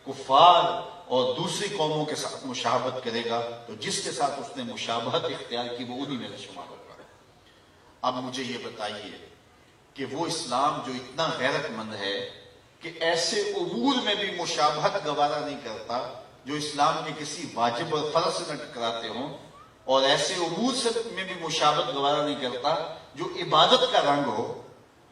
کفار اور دوسری قوموں کے ساتھ مشابہت کرے گا تو جس کے ساتھ اس نے مشابہت اختیار کی وہ انہی میں سے شمار ہوگا۔ اب مجھے یہ بتائیے کہ وہ اسلام جو اتنا غیرت مند ہے کہ ایسے امور میں بھی مشابہت گوارا نہیں کرتا جو اسلام کے کسی واجب اور فرض سے نہ ٹکراتے ہوں، اور ایسے امور میں بھی مشابہت گوارا نہیں کرتا جو عبادت کا رنگ ہو،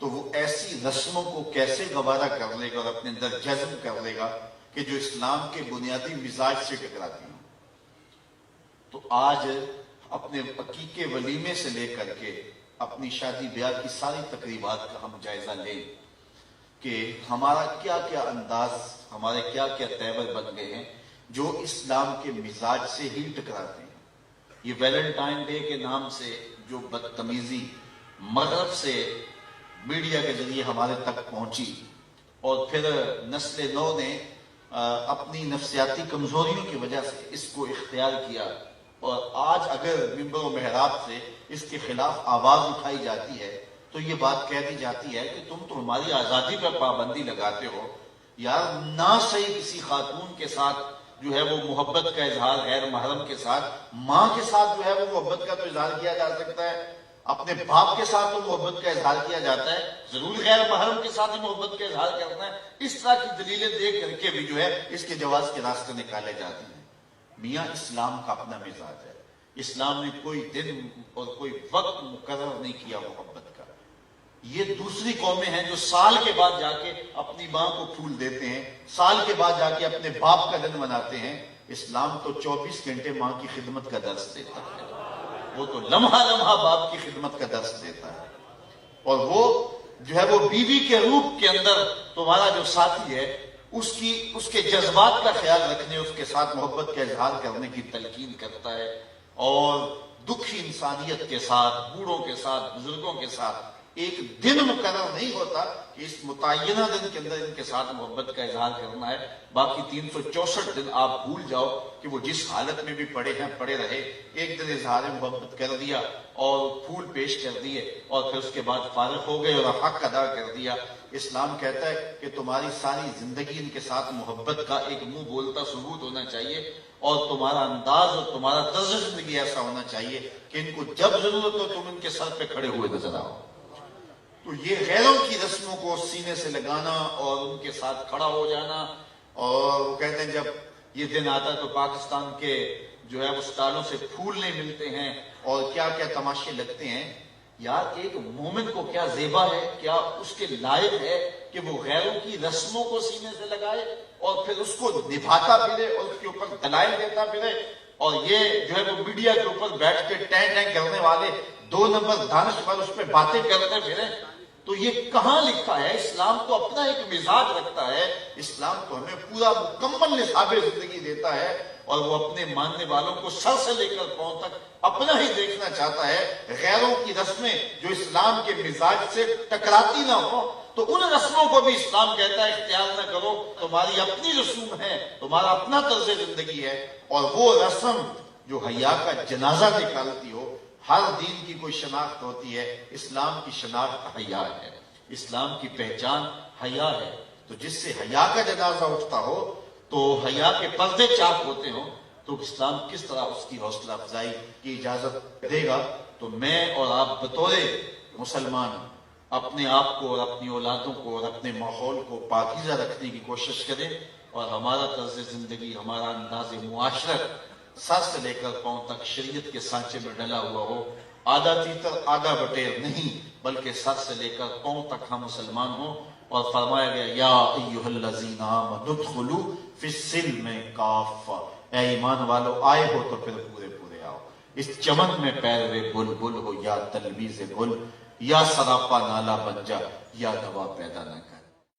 تو وہ ایسی رسموں کو کیسے گوارا کر لے گا اور اپنے اندر جذب کر لے گا کہ جو اسلام کے بنیادی مزاج سے ٹکراتی ہوں۔ تو آج اپنے عقیقے ولیمے سے لے کر کے اپنی شادی بیاہ کی ساری تقریبات کا ہم جائزہ لیں کہ ہمارا کیا کیا انداز، ہمارے کیا کیا تیور بن گئے ہیں جو اسلام کے مزاج سے ہی ٹکراتے ہیں۔ یہ ویلنٹائن ڈے کے نام سے جو بدتمیزی مغرب سے میڈیا کے ذریعے ہمارے تک پہنچی، اور پھر نسل نو نے اپنی نفسیاتی کمزوریوں کی وجہ سے اس کو اختیار کیا، اور آج اگر منبر و محراب سے اس کے خلاف آواز اٹھائی جاتی ہے تو یہ بات کہہ دی جاتی ہے کہ تم تو ہماری آزادی پر پابندی لگاتے ہو۔ یار نہ صحیح کسی خاتون کے ساتھ جو ہے وہ محبت کا اظہار غیر محرم کے ساتھ، ماں کے ساتھ جو ہے وہ محبت کا تو اظہار کیا جا سکتا ہے، اپنے باپ کے ساتھ تو محبت کا اظہار کیا جاتا ہے، ضرور غیر محرم کے ساتھ ہی محبت کا اظہار کرنا ہے۔ اس طرح کی دلیلیں دے کر کے بھی جو ہے اس کے جواز کے راستے نکالے جاتے ہیں۔ میاں اسلام کا اپنا مزاج ہے، اسلام نے کوئی دن اور کوئی وقت مقرر نہیں کیا محبت کا۔ یہ دوسری قومیں ہیں جو سال کے بعد جا کے اپنی ماں کو پھول دیتے ہیں، سال کے بعد جا کے اپنے باپ کا دن مناتے ہیں۔ اسلام تو 24 گھنٹے ماں کی خدمت کا درس دیتا ہے، وہ تو لمحہ لمحہ باپ کی خدمت کا درس دیتا ہے، اور وہ جو ہے وہ بیوی کے روپ کے اندر تمہارا جو ساتھی ہے اس کے جذبات کا خیال رکھنے، اس کے ساتھ محبت کا اظہار کرنے کی تلقین کرتا ہے، اور دکھی انسانیت کے ساتھ، بوڑھوں کے ساتھ، بزرگوں کے ساتھ ایک دن مقرر نہیں ہوتا کہ اس متعینہ دن کے اندر ان کے ساتھ محبت کا اظہار کرنا ہے۔ باقی 364 دن آپ بھول جاؤ کہ وہ جس حالت میں بھی پڑے ہیں پڑے رہے، ایک دن اظہار محبت کر دیا اور پھول پیش کر دیے اور پھر اس کے بعد فارغ ہو گئے اور حق ادا کر دیا۔ اسلام کہتا ہے کہ تمہاری ساری زندگی ان کے ساتھ محبت کا ایک منہ بولتا ثبوت ہونا چاہیے، اور تمہارا انداز اور تمہارا طرز زندگی ایسا ہونا چاہیے کہ ان کو جب ضرورت ہو تم ان کے سر پہ کھڑے ہوئے نظر آؤ۔ تو یہ غیروں کی رسموں کو سینے سے لگانا اور ان کے ساتھ کھڑا ہو جانا، اور وہ کہتے ہیں جب یہ دن آتا ہے تو پاکستان کے جو ہے وہ سٹالوں سے پھول نہیں ملتے ہیں اور کیا کیا تماشے لگتے ہیں۔ یار ایک مومن کو کیا زیبا ہے، کیا اس کے لائق ہے کہ وہ غیروں کی رسموں کو سینے سے لگائے اور پھر اس کو نبھاتا پھرے اور اس کے اوپر دلائل دیتا پھرے، اور یہ جو ہے وہ میڈیا کے اوپر بیٹھ کے ٹین ٹین کرنے والے 2 نمبر دانشور اس پہ باتیں کرتے پھرے۔ تو یہ کہاں لکھا ہے؟ اسلام تو اپنا ایک مزاج رکھتا ہے، اسلام تو ہمیں پورا مکمل نصاب زندگی دیتا ہے، اور وہ اپنے ماننے والوں کو سر سے لے کر پاؤں تک اپنا ہی دیکھنا چاہتا ہے۔ غیروں کی رسمیں جو اسلام کے مزاج سے ٹکراتی نہ ہو تو ان رسموں کو بھی اسلام کہتا ہے اختیار نہ کرو، تمہاری اپنی رسوم ہے، تمہارا اپنا طرز زندگی ہے، اور وہ رسم جو حیا کا جنازہ نکالتی ہو۔ ہر دین کی کوئی شناخت ہوتی ہے، اسلام کی شناخت حیا ہے، اسلام کی پہچان حیا ہے۔ تو جس سے حیا کا جنازہ اٹھتا ہو تو حیا کے پردے چاک ہوتے ہوں تو اسلام کس طرح اس کی حوصلہ افزائی کی اجازت دے گا؟ تو میں اور آپ بطور مسلمان اپنے آپ کو اور اپنی اولادوں کو اور اپنے ماحول کو پاکیزہ رکھنے کی کوشش کریں، اور ہمارا طرز زندگی، ہمارا انداز معاشرت سر سے لے کر پاؤں تک شریعت کے سانچے میں ڈلا ہوا ہو، آدھا تیتر آدھا بٹیر نہیں، بلکہ سر سے لے کر پاؤں تک ہم مسلمان ہوں۔ اور فرمایا گیا یا ایھا الذین آمنوا ادخلوا فی السلم کافہ، اے ایمان والو آئے ہو تو پھر پورے پورے آؤ۔ اس چمن میں پیروے بلبل ہو یا تلمیذ گل، یا سراپا نالا بن جا یا نوا پیدا نہ کر۔